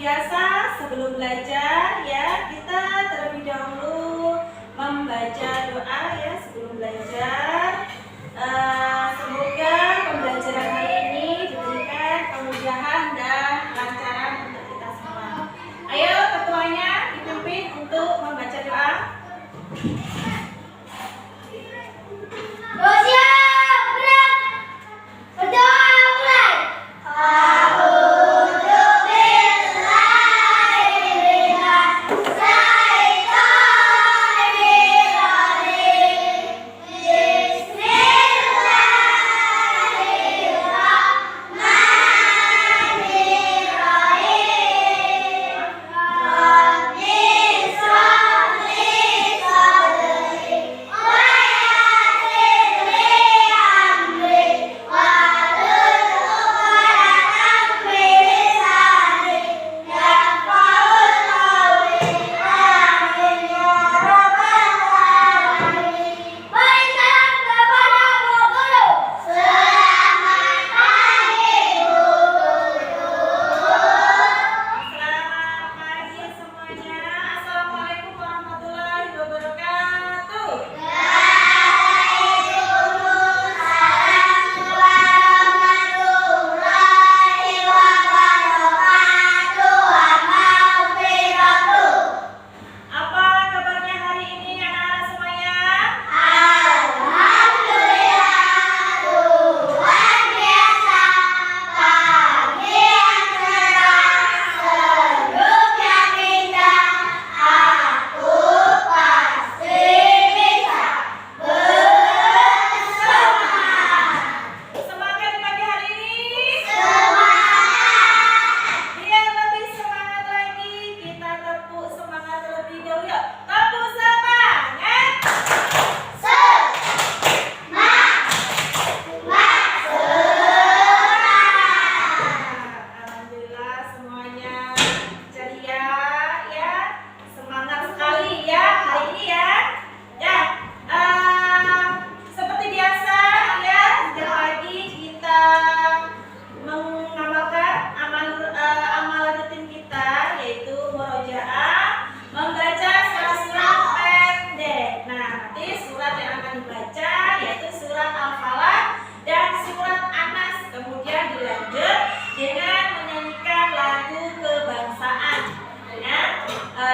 biasa sebelum belajar ya, kita terlebih dahulu membaca doa ya sebelum belajar. Semoga pembelajaran hari ini diberikan kemudahan dan kelancaran untuk kita semua. Ayo ketuanya dipimpin untuk membaca doa.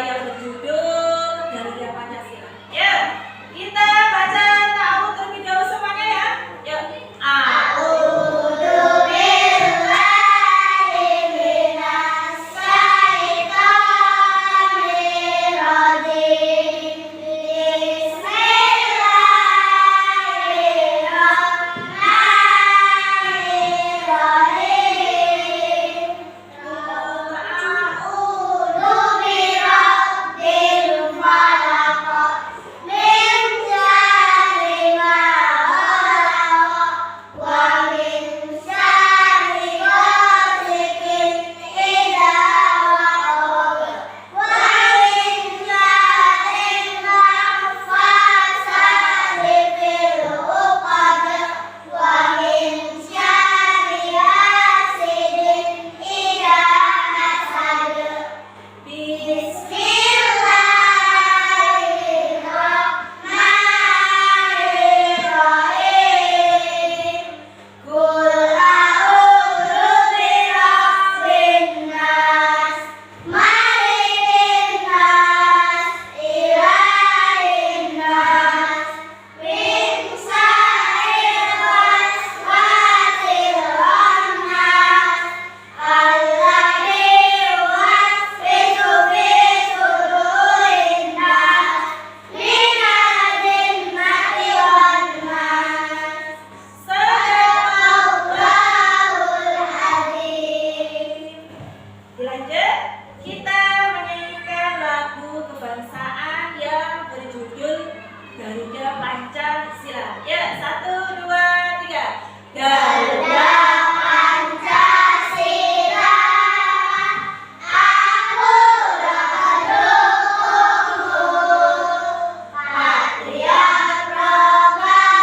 Yang berjudul Garuda Pancasila. Yuk, kita baca ta'awudz terlebih dahulu semuanya ya. Yuk. Garuda Pancasila. Ya, 1, 2, 3. Garuda Pancasila, aku mendukungmu. Patriot proklamasi,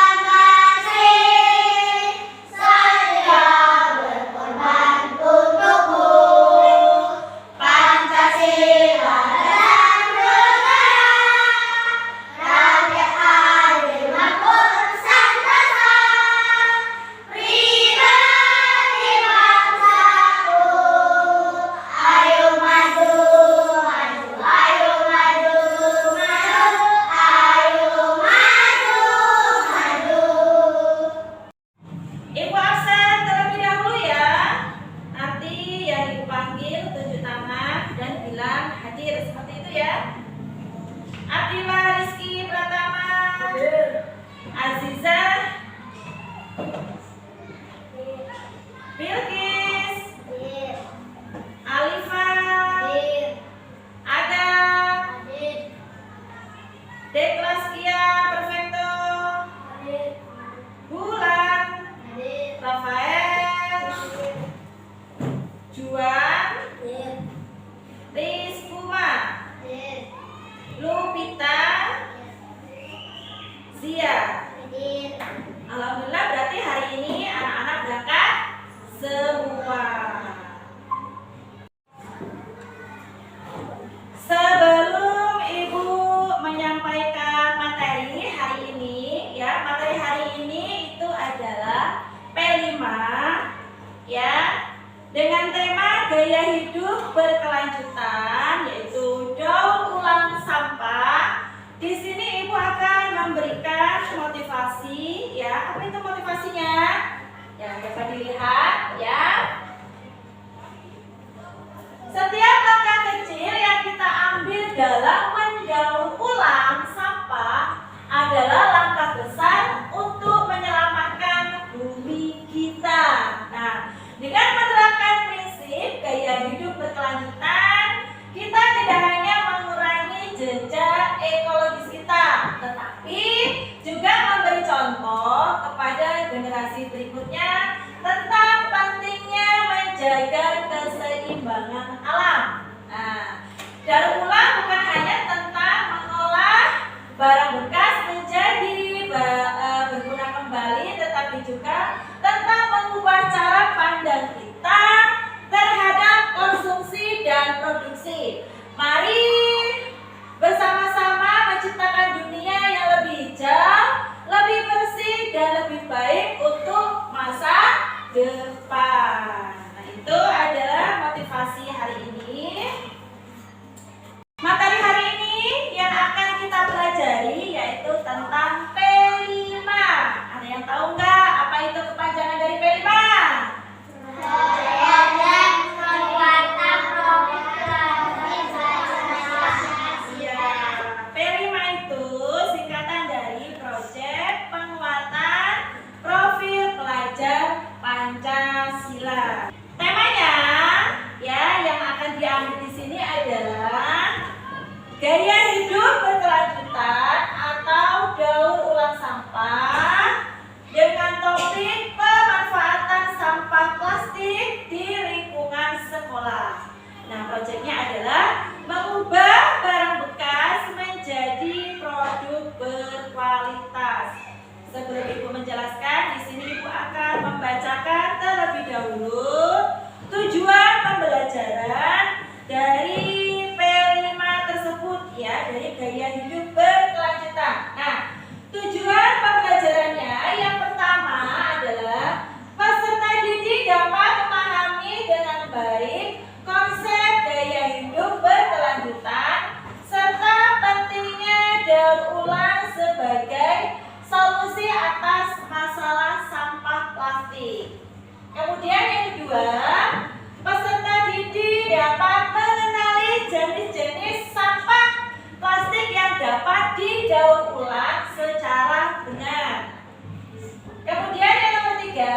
saya berkorban untukmu. dengan tema gaya hidup berkelanjutan, yaitu daur ulang sampah. Di sini Ibu akan memberikan motivasi, ya. Apa itu motivasinya? Ya, dapat dilihat, ya. Setiap langkah kecil yang kita ambil dalam mendaur ulang sampah adalah langkah besar untuk menyelamatkan bumi kita. Nah, dengan menerapkan prinsip gaya hidup berkelanjutan, kita tidak hanya mengurangi jejak ekologis kita, tetapi juga memberi contoh kepada generasi berikutnya tentang pentingnya menjaga keseimbangan alam. Nah, daur ulang bukan hanya tentang mengolah barang bekas menjadi berguna kembali, tetapi juga tentang mengubah cara pandang kita terhadap konsumsi dan produksi. Mari bersama-sama menciptakan dunia yang lebih hijau, lebih bersih, dan lebih baik untuk masa depan. Nah, itu adalah motivasi hari ini. Materi hari ini yang akan kita pelajari yaitu tentang P5. Ada yang tahu nggak apa itu kepanjangan dari P5? Ya, P5 itu singkatan dari Proyek Penguatan Profil Pelajar Pancasila. Temanya, ya, yang akan diambil di sini adalah gaya hidup berkelanjutan atau daur ulang sampah dengan topik pemanfaatan sampah plastik di lingkungan sekolah. Nah, proyeknya adalah mengubah barang bekas menjadi produk berkualitas. Sebelum Ibu menjelaskan, di sini Ibu akan membacakan terlebih dahulu tujuan pembelajaran dari P5 tersebut, ya, dari gaya hidup berkelanjutan. Nah, tujuan pembelajarannya yang pertama adalah peserta didik dapat memahami dengan baik konsep gaya hidup berkelanjutan serta pentingnya daur ulang sebagai solusi atas masalah sampah plastik. Kemudian yang kedua, peserta didik dapat mengenali jenis-jenis sampah plastik yang dapat didaur ulang secara benar. Kemudian yang ketiga,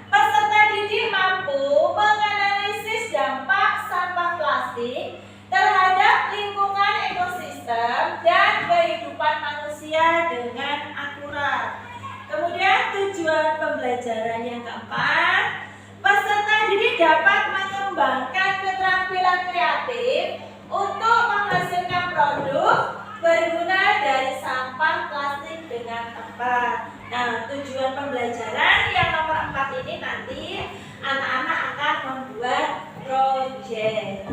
peserta didik mampu menganalisis dampak sampah plastik terhadap lingkungan ekosistem dan kehidupan manusia dengan akurat. Kemudian tujuan pembelajaran yang keempat, peserta didik dapat mengembangkan keterampilan kreatif untuk menghasilkan produk berguna dari sampah plastik dengan tepat. Nah, tujuan pembelajaran yang nomor 4 ini nanti anak-anak akan membuat proyek.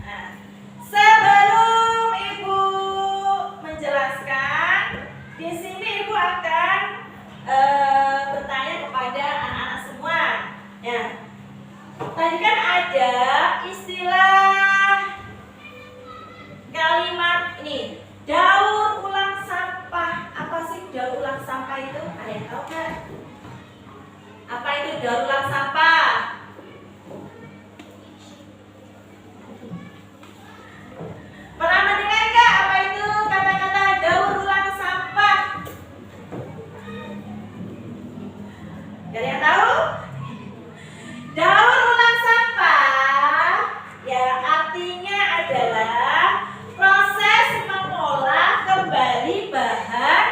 Nah, sebelum Ibu menjelaskan, di sini Ibu akan bertanya kepada anak-anak semua. Ya, tadi kan ada istilah kalimat ini, daur ulang sampah. Apa sih daur ulang sampah itu? Ada yang tahu nggak? Apa itu daur ulang sampah? Pernah mendengar nggak apa itu kata-kata daur ulang sampah? Gak ada yang tahu? Daur ulang sampah, ya, artinya adalah proses mengolah kembali bahan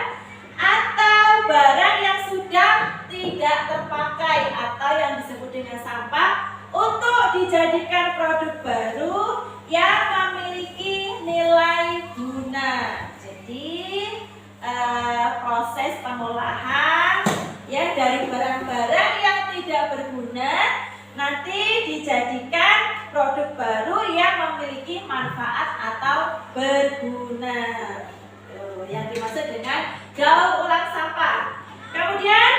atau barang yang sudah tidak terpakai atau yang disebut dengan sampah untuk dijadikan produk baru yang memiliki nilai guna. Jadi proses pengolahan, ya, dari barang-barang yang tidak berguna nanti dijadikan produk baru yang memiliki manfaat atau berguna. Yang dimaksud dengan daur ulang sampah. Kemudian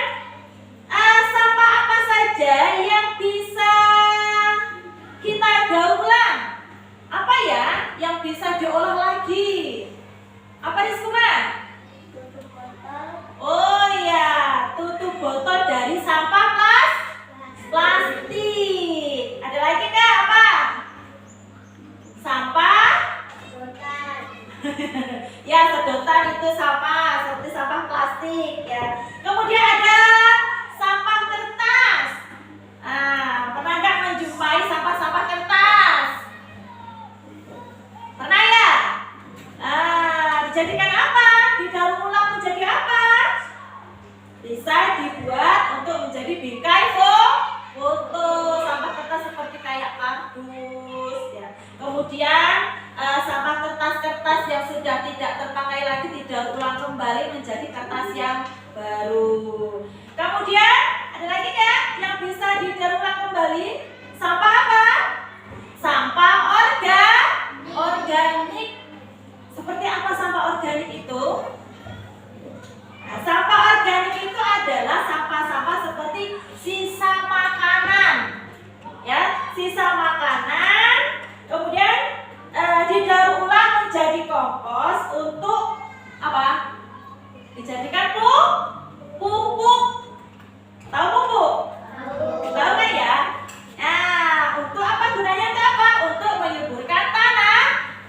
sampah apa saja yang bisa bisa diolah lagi? Apa Rizkuma? Tutup botol. Oh iya, tutup botol dari sampah plastik. Ada lagi nggak apa? Sampah? Sedotan. Ya, sedotan itu sampah, seperti sampah plastik ya. Kemudian ada sampah kertas. Pernah nggak menjumpai sampah-sampah kertas? Pernah ya? Dijadikan apa? Didaur ulang menjadi apa? Bisa dibuat untuk menjadi bingkai foto. Sampah kertas seperti kayak kardus ya. Kemudian sampah kertas-kertas yang sudah tidak terpakai lagi didaur ulang kembali menjadi kertas yang baru. Kemudian ada lagi nggak yang bisa didaur ulang kembali? Sampah apa? Sampah organik. Seperti apa sampah organik itu? Nah, sampah organik itu adalah sampah-sampah seperti sisa makanan, ya, sisa makanan, kemudian didaur ulang menjadi kompos untuk apa? Dijadikan pupuk. Tahu pupuk? Tahu kan ya? Nah, untuk apa gunanya? Untuk apa? Untuk menyuburkan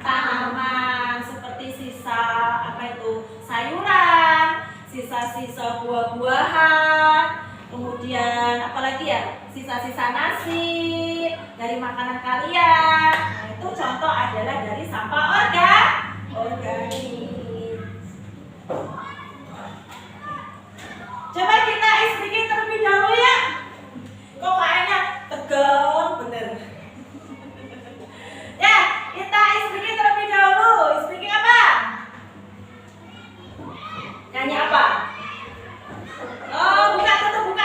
tanaman seperti sisa apa itu? Sayuran, sisa-sisa buah-buahan, kemudian apalagi ya, sisa-sisa nasi dari makanan kalian. Nah, itu contoh adalah dari sampah organik. Coba kita speaking terlebih dahulu ya. Kok kayaknya tegang bener. Ya, kita speaking terlebih dahulu. Speaking apa? Nyanyi apa? Oh, buka tutup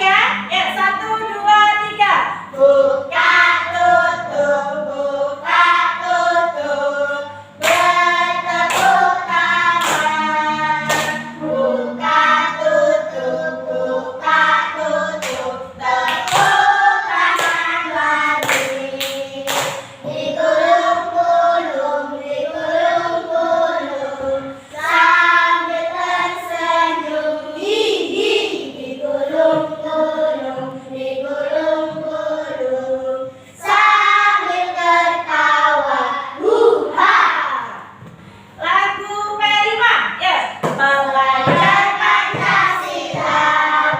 ya. Ya, 1, 2, 3. Buka tutup, buka tutup. Bertepuk tangan. Buka tutup, buka tutup. Tepuk tangan lagi. Digulung-gulung, digulung-gulung. Sambil tersenyum, hihi. Digulung-gulung, digulung-gulung. Sambil tertawa, huha. Lagu kelima, ya. Belajar Pancasila,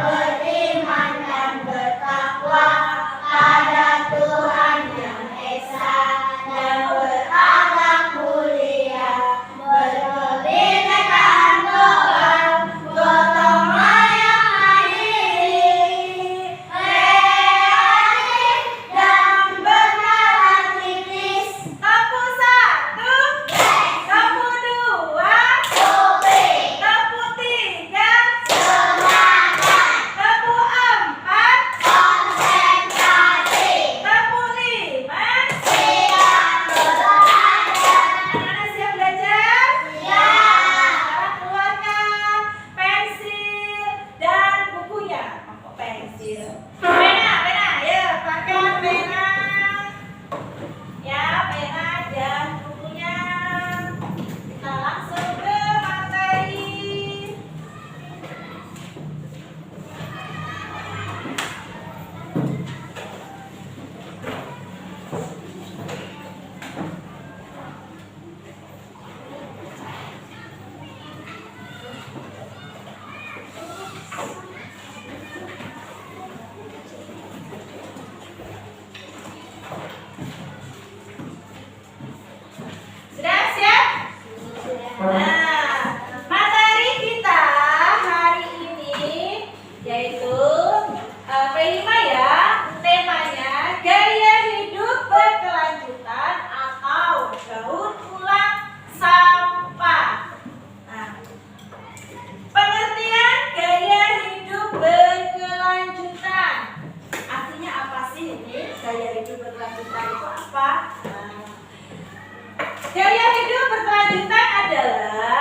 beriman dan bertakwa pada Tuhan yang Esa dan berakhlak mulia, berkebinekaan tunggal, gotong royong mandiri, kreatif dan bernalar kritis. Kamu 1, kamu 2, kamu 3, kamu 4, konsentrasi, kamu 5, siap belajar. Anak-anak siap belajar? Sekarang keluarkan pensil dan bukunya. Pensil, pena, ya, pakai pena. Ya, pena dan bukunya. Kita langsung ke materi. Sudah siap? Nah, materi kita hari ini yaitu P5 ya, temanya gaya hidup berkelanjutan atau daur ulang sampah. Nah, pengertian gaya hidup berkelanjutan. Artinya apa sih ini? Gaya hidup berkelanjutan itu apa? Gaya hidup berkelanjutan adalah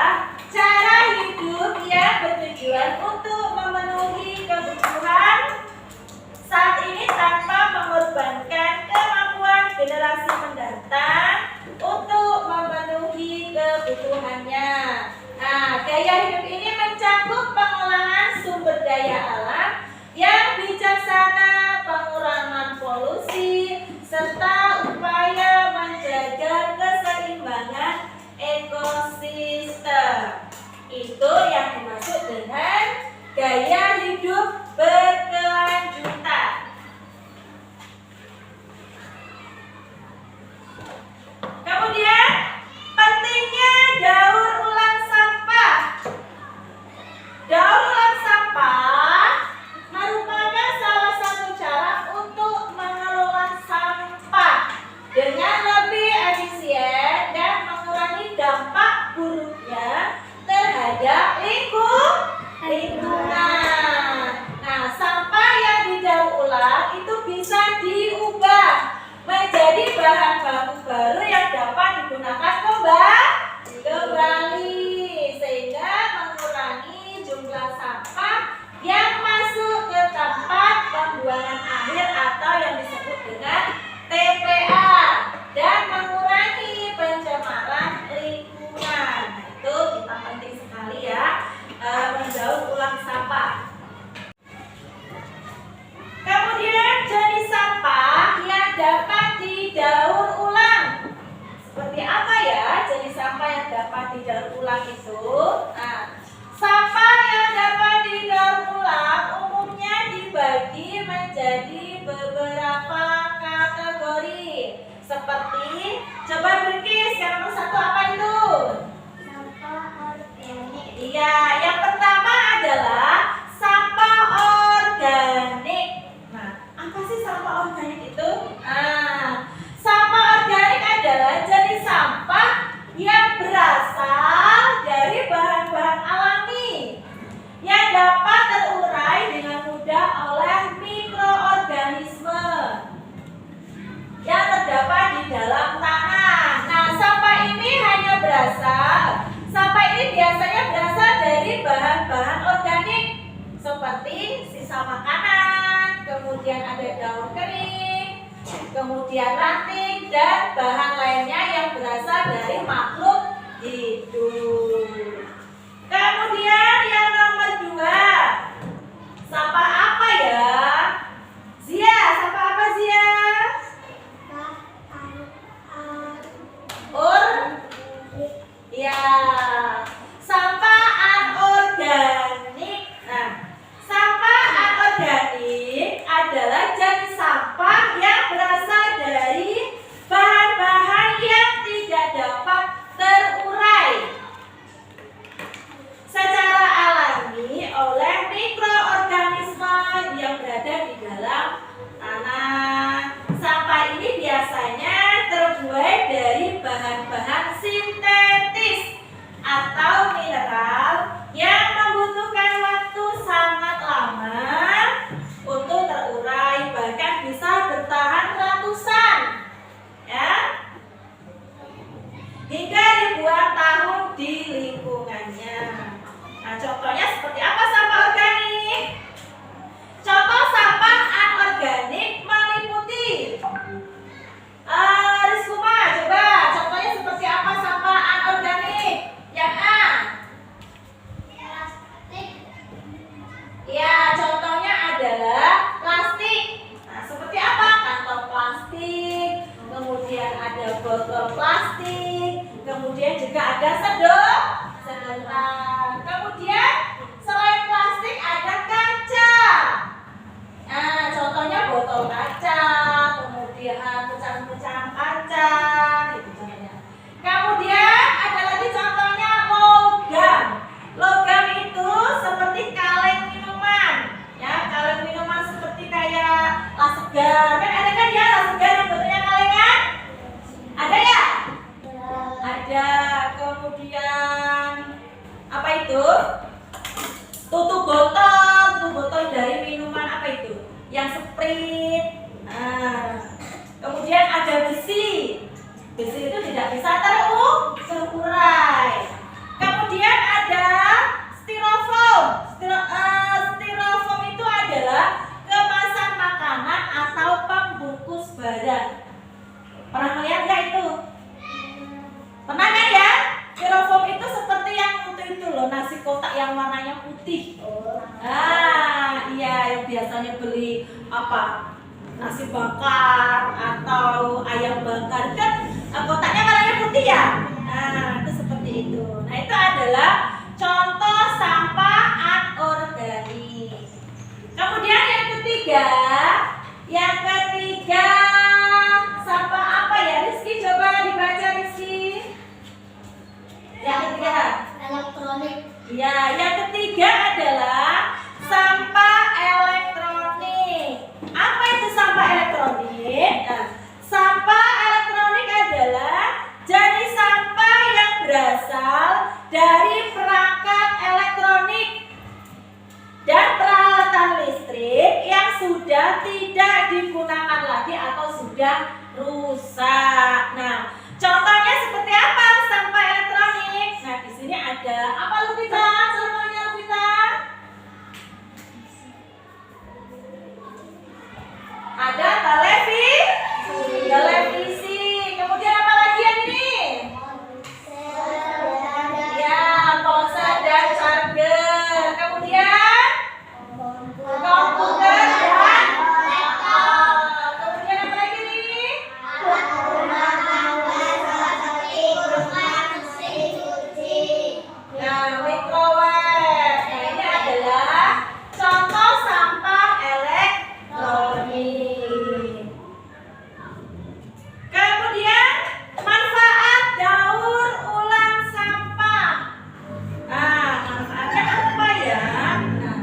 Gaya hidup ini mencakup pengolahan sumber daya alam yang bijaksana, pengurangan polusi, serta upaya menjaga keseimbangan ekosistem. Itu yang dimaksud dengan gaya hidup berkelanjutan. Kemudian, pentingnya daur ulang sampah. Daur ulang sampah merupakan salah satu cara untuk mengelola sampah dengan lebih efisien dan mengurangi dampak buruknya terhadap lingkungan. Nah, sampah yang didaur ulang itu bisa diubah menjadi bahan baku baru yang dapat digunakan kembali, sehingga mengurangi jumlah sampah yang masuk ke tempat pembuangan akhir atau yang disebut dengan TPA, dan mengurangi pencemaran lingkungan. Nah, itu kita penting sekali ya, mendaur ulang sampah. Kemudian jenis sampah yang dapat didaur ulang. Seperti apa ya jenis sampah yang dapat didaur ulang itu? Nah, sampah yang dapat didaur ulang umumnya dibagi menjadi beberapa kategori. Seperti, coba berkis yang nomor 1 apa itu? Sampah organik. Iya, yang pertama adalah sampah organik. Nah, apa sih sampah organik itu? Nah, sampah organik adalah jenis sampah yang berasal dari bahan-bahan alami yang dapat terurai dengan mudah oleh mikroorganisme yang terdapat di dalam tanah. Nah, sampah ini biasanya berasal dari bahan-bahan organik seperti sisa makanan, kemudian ada daun kering, kemudian ranting, dan bahan lainnya yang berasal dari makhluk hidup. Kemudian yang nomor 2, sampah apa ya? Zia, sampah apa Zia? Ya, sampah anorganik. Nah, sampah anorganik adalah jenis sampah yang berasal dari bahan-bahan yang tidak dapat terurai secara alami oleh mikroorganisme yang berada di dalam tanah. Sampah ini biasanya terbuat dari bahan-bahan sintetis atau mineral yang membutuhkan waktu sangat lama untuk terurai, bahkan bisa bertahan ratusan hingga ribuan tahun di lingkungannya. Nah, contohnya seperti apa sampah organik? Contoh sampah anorganik meliputi Rizkuma, coba contohnya seperti apa sampah anorganik? Yang A. Plastik. Ya, contohnya adalah plastik. Nah, seperti apa? Kantong plastik, kemudian ada botol plastik, kemudian juga ada sedotan. Kemudian selain plastik ada kaca. Nah, contohnya botol kaca, kemudian pecahan-pecahan kaca, gitu contohnya. Kemudian ada lagi contohnya logam. Logam itu seperti kaleng minuman, ya, kaleng minuman seperti kayak las segar. Kan ada kan ya las segar yang bentuknya kalengan? Ada ya? Ada. Kemudian apa itu? Tutup botol dari minuman apa itu? Yang Sprite. Nah, kemudian ada besi. Besi itu tidak bisa terurai. Kemudian ada styrofoam. Styrofoam itu adalah kemasan makanan atau pembungkus barang. Pernah melihat nggak itu? Pernah kan ya? Styrofoam itu seperti yang untuk itu loh, nasi apa? Nasi bakar atau ayam bakar kan kotaknya warnanya putih ya. Nah, itu seperti itu. Nah, itu adalah contoh sampah anorganik. Kemudian yang ketiga sampah apa ya Rizky? Coba dibaca Rizky. Yang ketiga Elektronik. ya, yang ketiga adalah sampah elektronik. Apa itu sampah elektronik? Nah, sampah elektronik adalah jenis sampah yang berasal dari perangkat elektronik dan peralatan listrik yang sudah tidak digunakan lagi atau sudah rusak. Nah, contohnya seperti apa sampah elektronik? Nah, di sini ada apa Lupita? Contohnya Lupita? Ada televisi. Kemudian apa lagi yang ini? Ya, ponsel dan charger. Kemudian komputer dan laptop. Kemudian apa lagi nih? Nah, microwave. Nah, ini adalah contoh sampah elektronik. Kemudian manfaat daur ulang sampah. Nah, manfaatnya apa ya? Nah,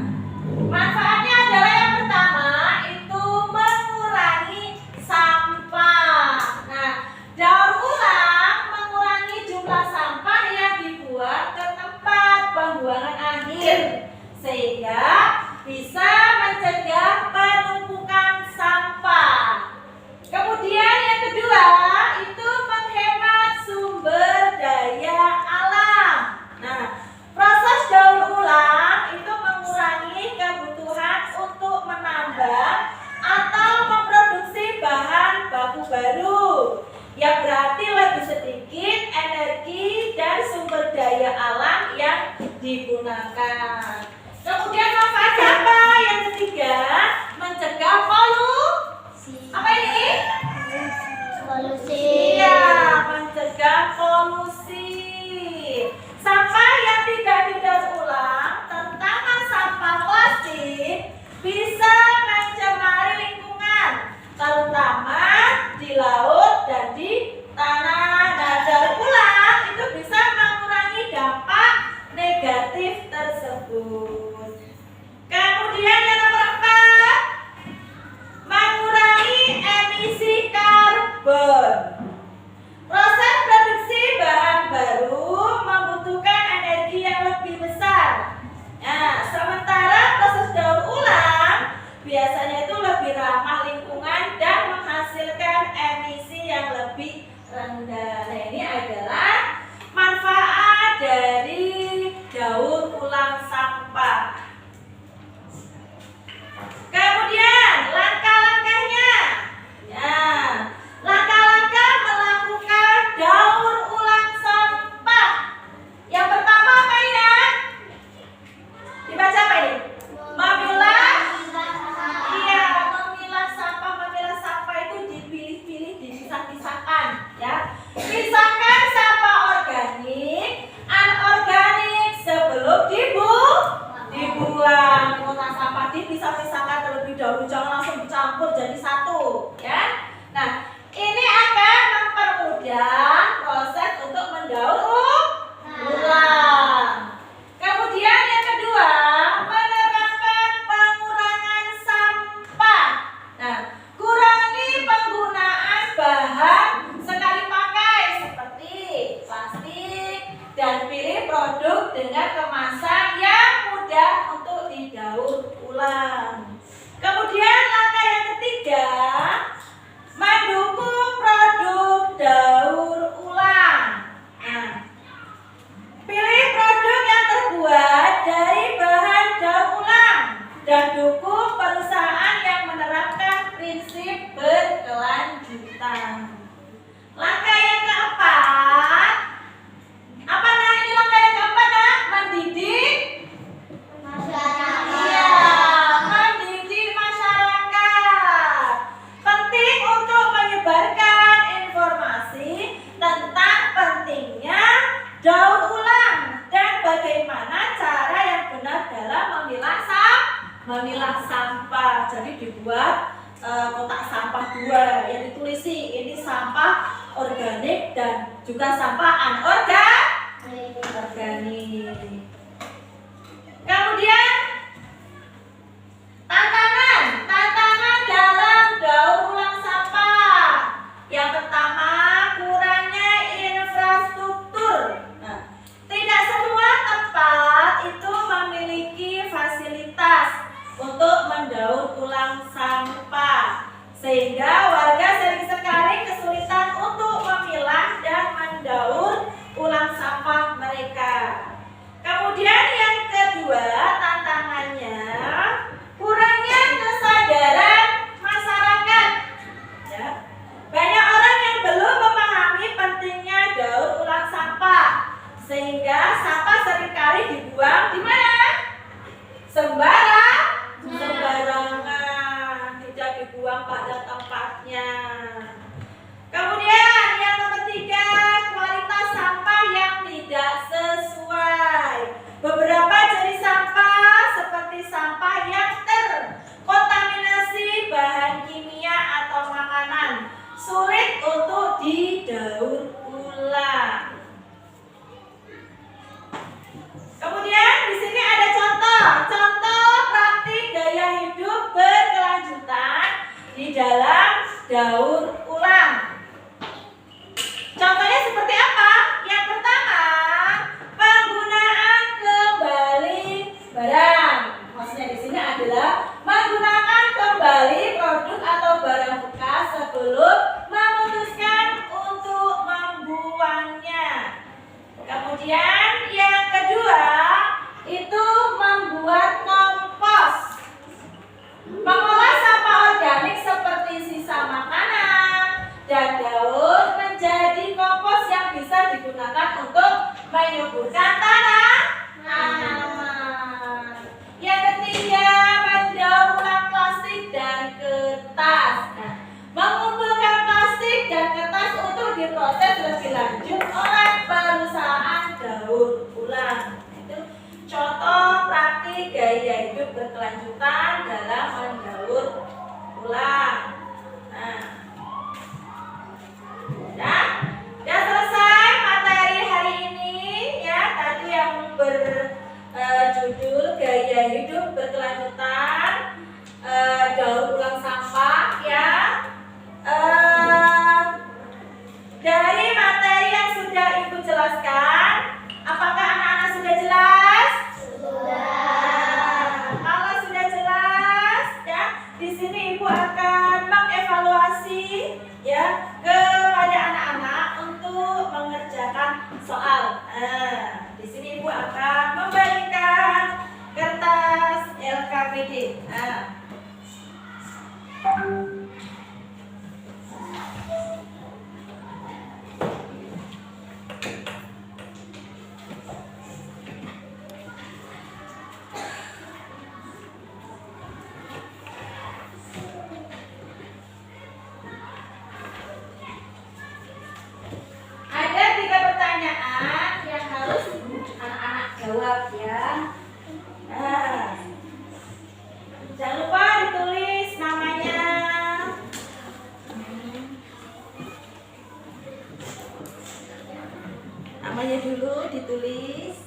manfaatnya adalah yang pertama itu mengurangi sampah. Nah, daur ulang mengurangi jumlah sampah yang dibuat ke tempat pembuangan akhir sehingga bisa mencegah penumpukan sampah. Kemudian yang kedua itu menghemat sumber daya alam. Nah, proses daur ulang itu mengurangi kebutuhan untuk menambah atau memproduksi bahan baku baru yang berarti lebih sedikit energi dan sumber daya alam yang digunakan. Kemudian manfaatnya apa? Yang ketiga, mencegah polusi. Apa ini? Polusi. Iya, mencegah polusi. Sampah yang tidak didaur ulang, terutama sampah plastik, bisa mencemari lingkungan, terutama di laut dan di tanah. Nah, daur ulang itu bisa mengurangi dampak negatif tersebut. Kemudian yang nomor 4, mengurangi emisi karbon. Proses produksi bahan baru membutuhkan energi yang lebih besar. Nah, sementara proses daur ulang biasanya itu lebih ramah lingkungan dan menghasilkan emisi yang lebih rendah. Nah, ini adalah manfaat dari daur ulang sampah. Kemudian langkah-langkahnya. Ya, langkah-langkah melakukan daur ulang sampah. Yang pertama apa ya? Dibaca apa ini? Memilah. Iya, memilah sampah. Memilah sampah itu dipilih-pilih, dipisah-pisahkan, ya. Pisahkan memilah sampah. Jadi dibuat kotak sampah dua yang ditulisi ini sampah organik dan juga sampah anorganik. Kemudian tantangan dalam daur ulang sampah. Yang pertama, kurangnya infrastruktur. Nah, tidak semua tempat itu memiliki fasilitas untuk mendaur ulang sampah, sehingga warga sering sekali kesulitan untuk memilah dan mendaur ulang sampah mereka. Kemudian yang kedua tantangannya, kurangnya kesadaran masyarakat. Ya. Banyak orang yang belum memahami pentingnya daur ulang sampah, sehingga sampah seringkali dibuang di mana? Sembarangan, tidak dibuang pada tempatnya. Kemudian yang ketiga, kualitas sampah yang tidak sesuai. Beberapa jenis sampah seperti sampah yang terkontaminasi bahan kimia atau makanan sulit untuk didaur ulang. Kemudian di sini ada contoh praktik gaya hidup berkelanjutan di dalam daur ulang. Contohnya seperti apa? Yang pertama, penggunaan kembali barang. Maksudnya di sini adalah menggunakan kembali produk atau barang bekas sebelum memutuskan untuk membuangnya. Kemudian yang kedua itu membuat kompos. Mengolah sampah organik seperti sisa makanan dan daun menjadi kompos yang bisa digunakan untuk menyuburkan tanaman. Yang ketiga, mendaur ulang plastik dan kertas. Nah, mengumpulkan plastik dan kertas untuk diproses lebih lanjut oleh perusahaan daur ulang. Itu contoh praktik gaya hidup berkelanjutan dalam mendaur ulang. Nah, sudah selesai materi hari ini ya. Tadi yang berjudul gaya hidup berkelanjutan daur ulang sampah ya. Dari materi yang sudah Ibu jelaskan, apakah anak-anak sudah jelas? Sudah. Kalau sudah jelas, ya, di sini Ibu akan mengevaluasi ya kepada anak-anak untuk mengerjakan soal. Di sini Ibu akan membagikan kertas LKPD. Ada 3 pertanyaan yang harus anak-anak jawab ya. Jangan lupa ditulis namanya. Namanya dulu ditulis.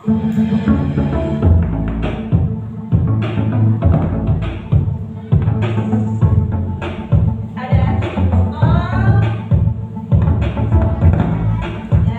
Ada tutup botol. Ya.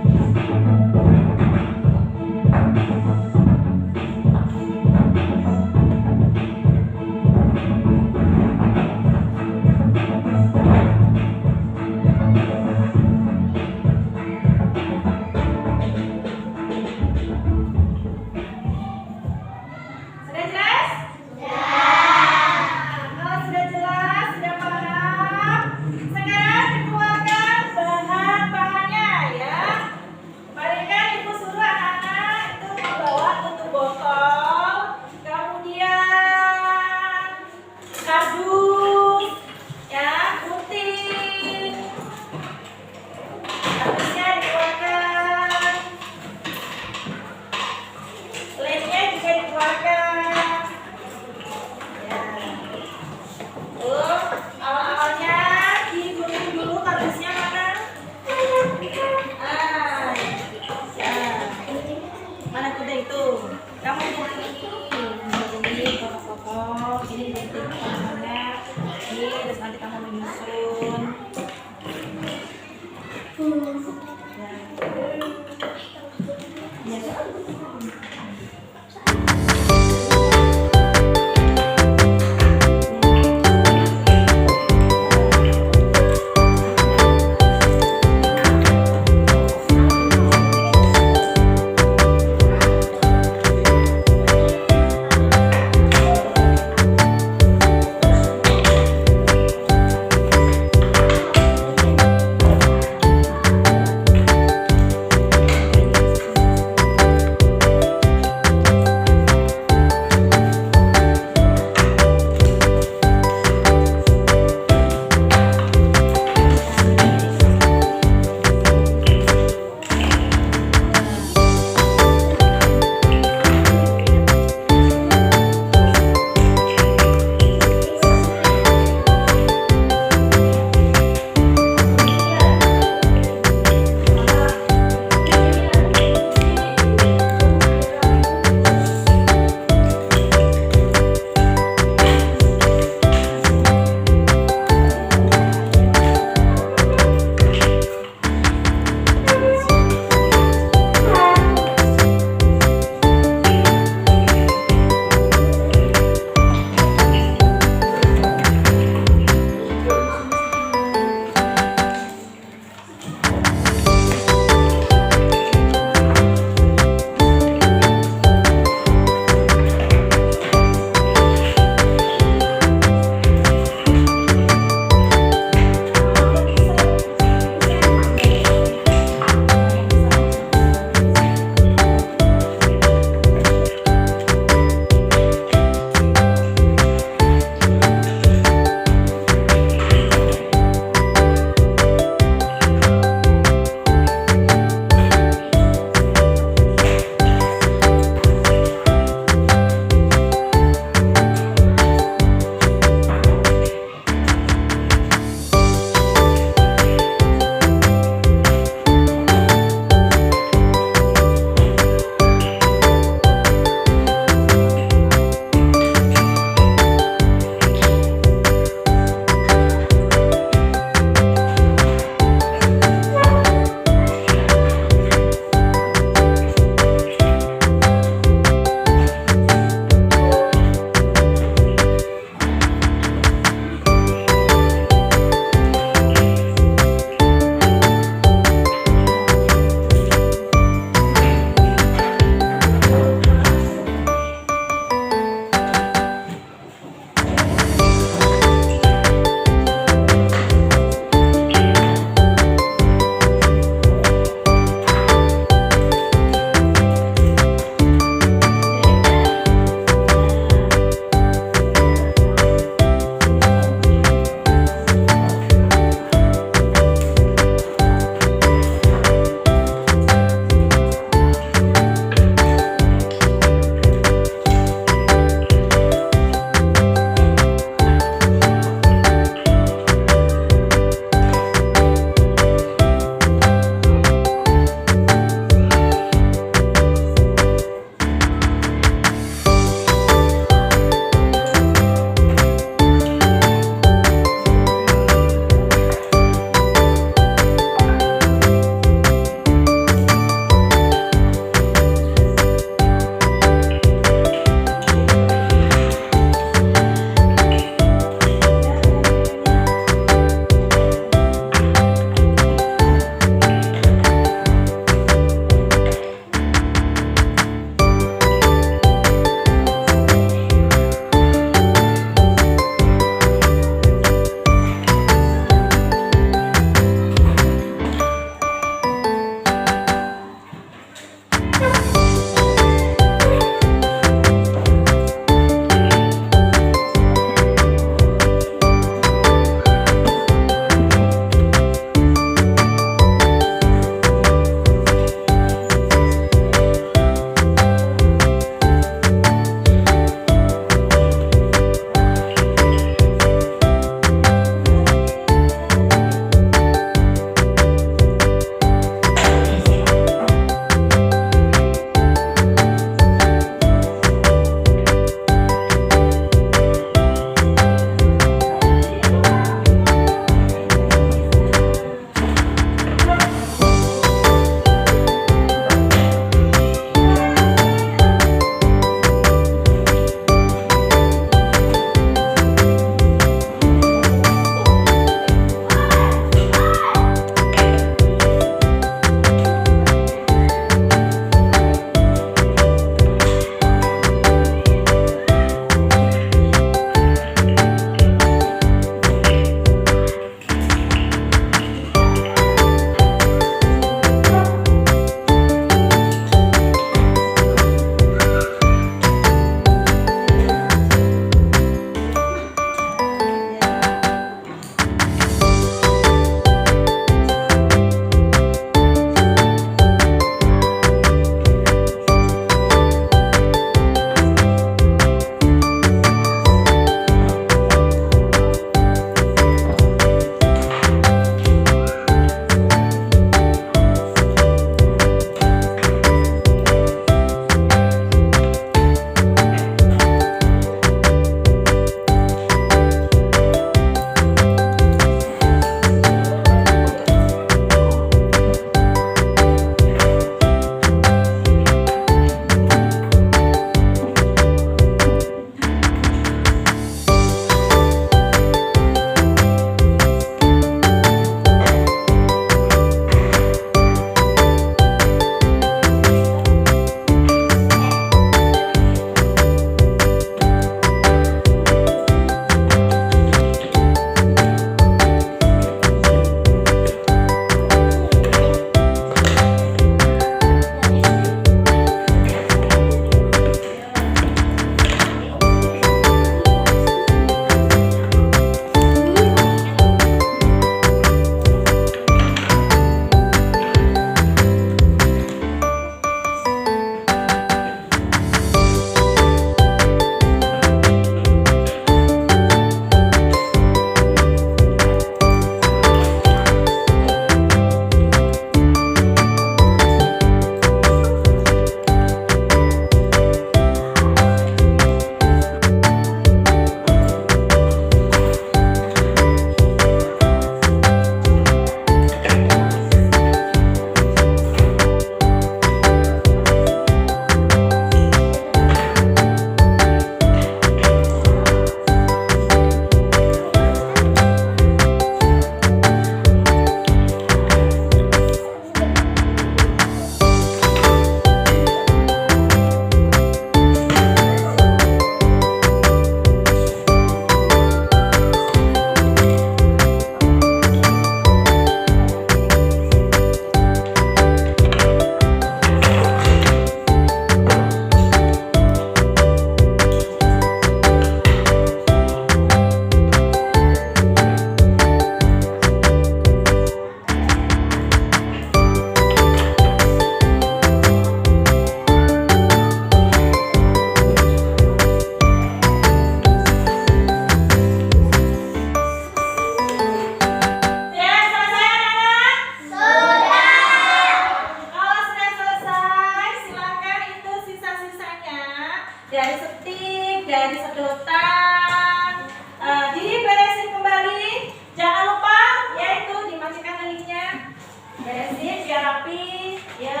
Beresin biar rapi. Ya.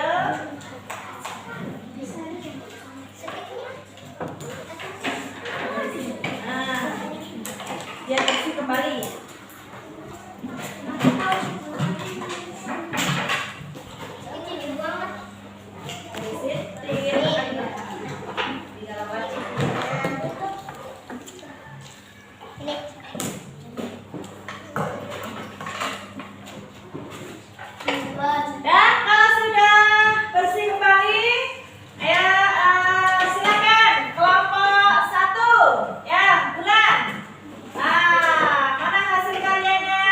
Nah, biar bersih kembali. Beresin di dalam wajib. Dan kalau sudah bersih kembali, ayo silakan kelompok 1 ya, bulan. Nah, mana hasil karyanya?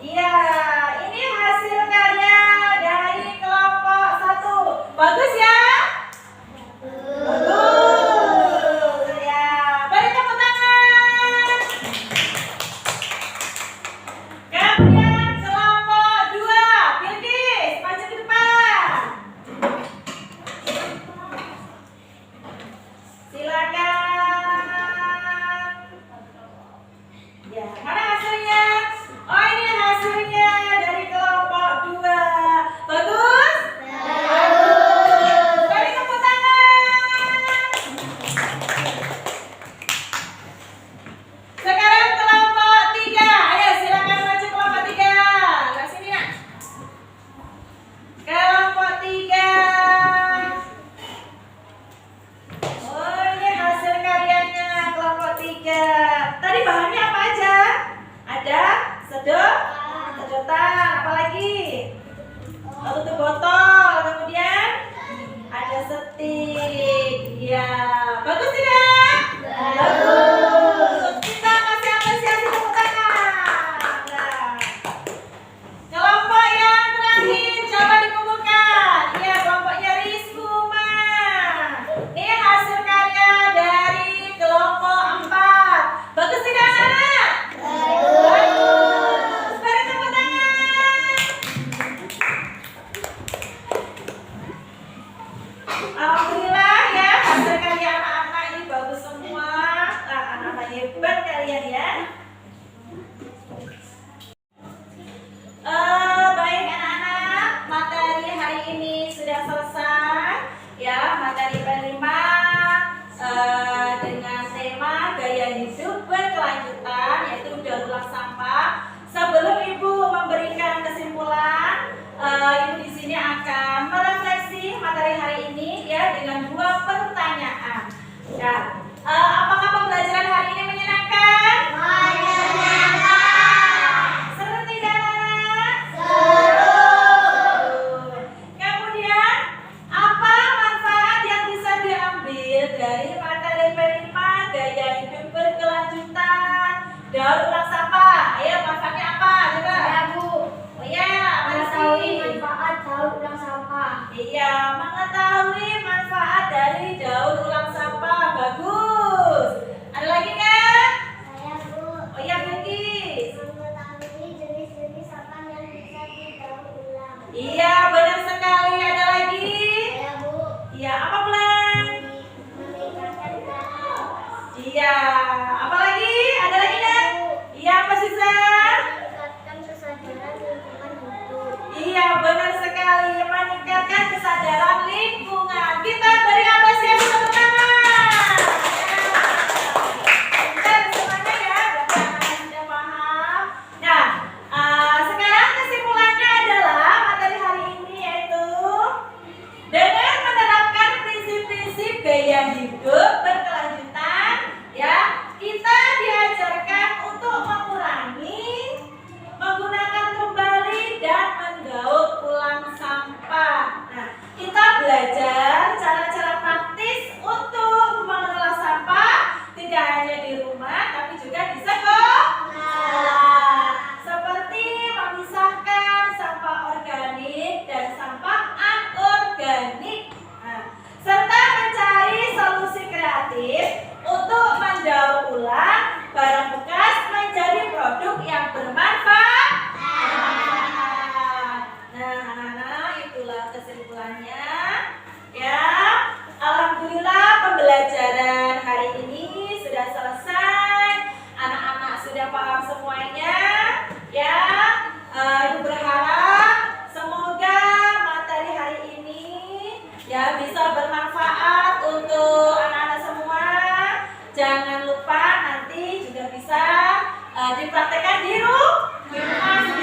Iya, ini hasil karya dari kelompok 1. Bagus ya? Bagus. Ya, beri tepuk tangan. Kemudian kelompok 2, Bilqis, maju ke depan. Silakan. Ya, mana hasilnya? Oh, ini hasilnya sampaikan di rumah.